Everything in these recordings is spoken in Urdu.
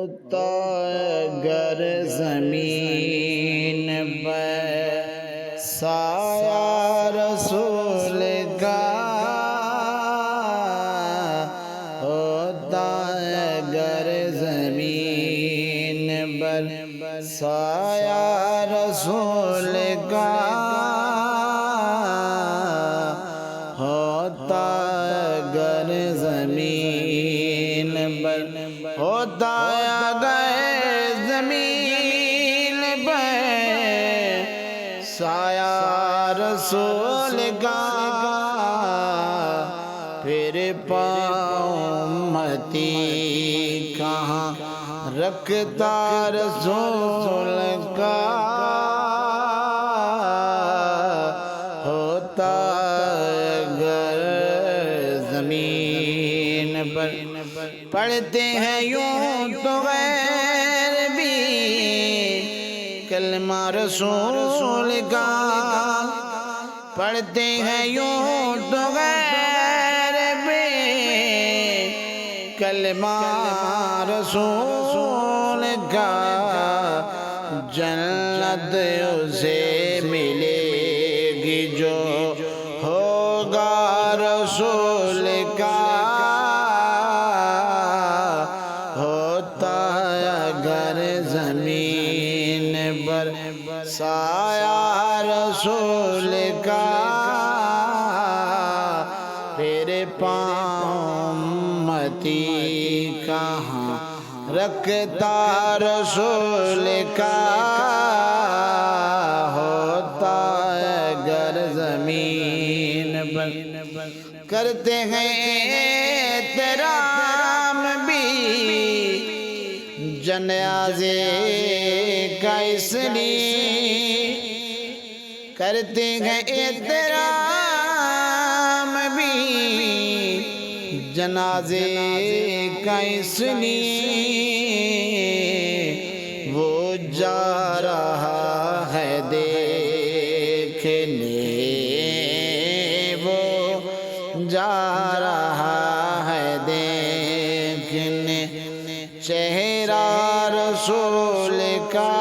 ہوتا گر زمین پر سایہ رسول کا، ہوتا گر زمین پر سایہ رسول کا، ہوتا گر زمین پر، ہوتا گر زمین پر سایہ رسول کا، پھر پاؤں امتی کہاں رکھتا رسول کا، ہوتا گر زمین پر پڑھتے ہیں یوں تو غیر بھی کلمہ رسول کا، پڑھتے ہیں یوں تو غیر بھی کلمہ رسول کا، جنت اسے ملے گی جو ہوگا رسول کا، ہوتا گر زمین پر سایہ رسول کا، پھر پاؤں امتی کہاں رکھتا رسول کا، ہوتا گر زمین پر کرتے ہیں احترام بھی جنازے کا، اس لیے کرتے ہیں احترام بھی جنازے کا، اس لیے وہ جا رہا ہے دیکھنے، وہ جا رہا ہے دیکھنے چہرہ رسول کا،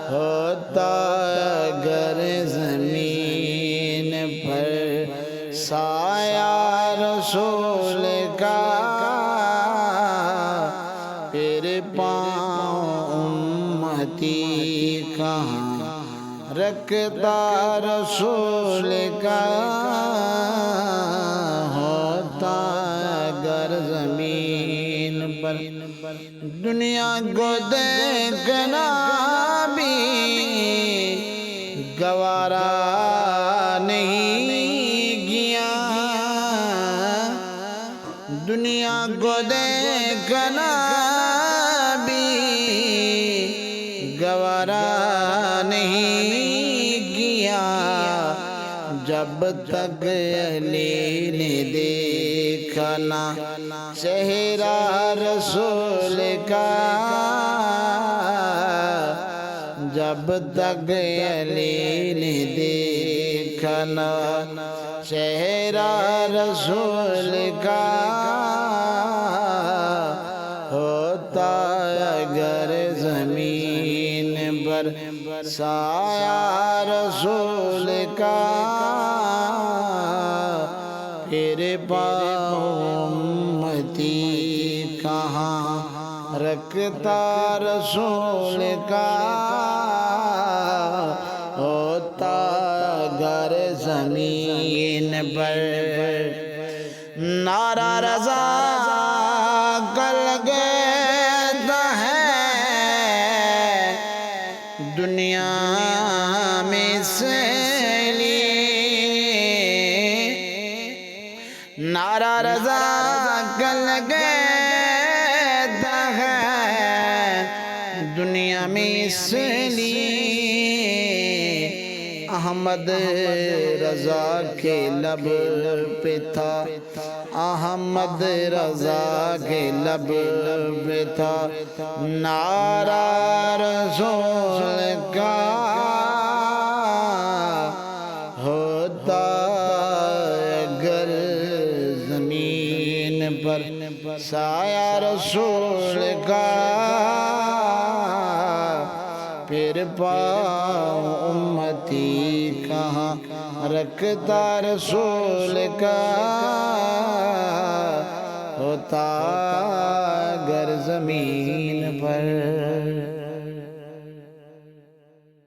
ہوتا گر زمین پر سایہ رسول کا، پھر پاؤں امتی کہاں رکھتا رسول کا، ہوتا گر زمین پر دنیا کو دیکھنا بھی گوارا نہیں گیا، دنیا کو دیکھنا بھی گوارا نہیں گیا، جب تک علی نے دیکھا نہ چہرہ رسول کا، جب تک علی نے دیکھا نہ چہرہ رسول کا، ہوتا گر زمین پر سایہ رسول کا، پھر پاؤں امتی کہاں رکھتا رسول کا، ہوتا گر زمین پر نعرہ رضا کا لگتا ہے دنیا میں سے لیے، نعرہ رضا کا لگتا ہے دنیا میں سے لیے، احمد رضا کے لب پہ تھا، احمد رضا کے لب پہ تھا نعرہ رسول کا، ہوتا گر زمین پر سایہ رسول کا پھر پاؤں امتی کہاں رکھتا رسول کا ہوتا گر زمین پر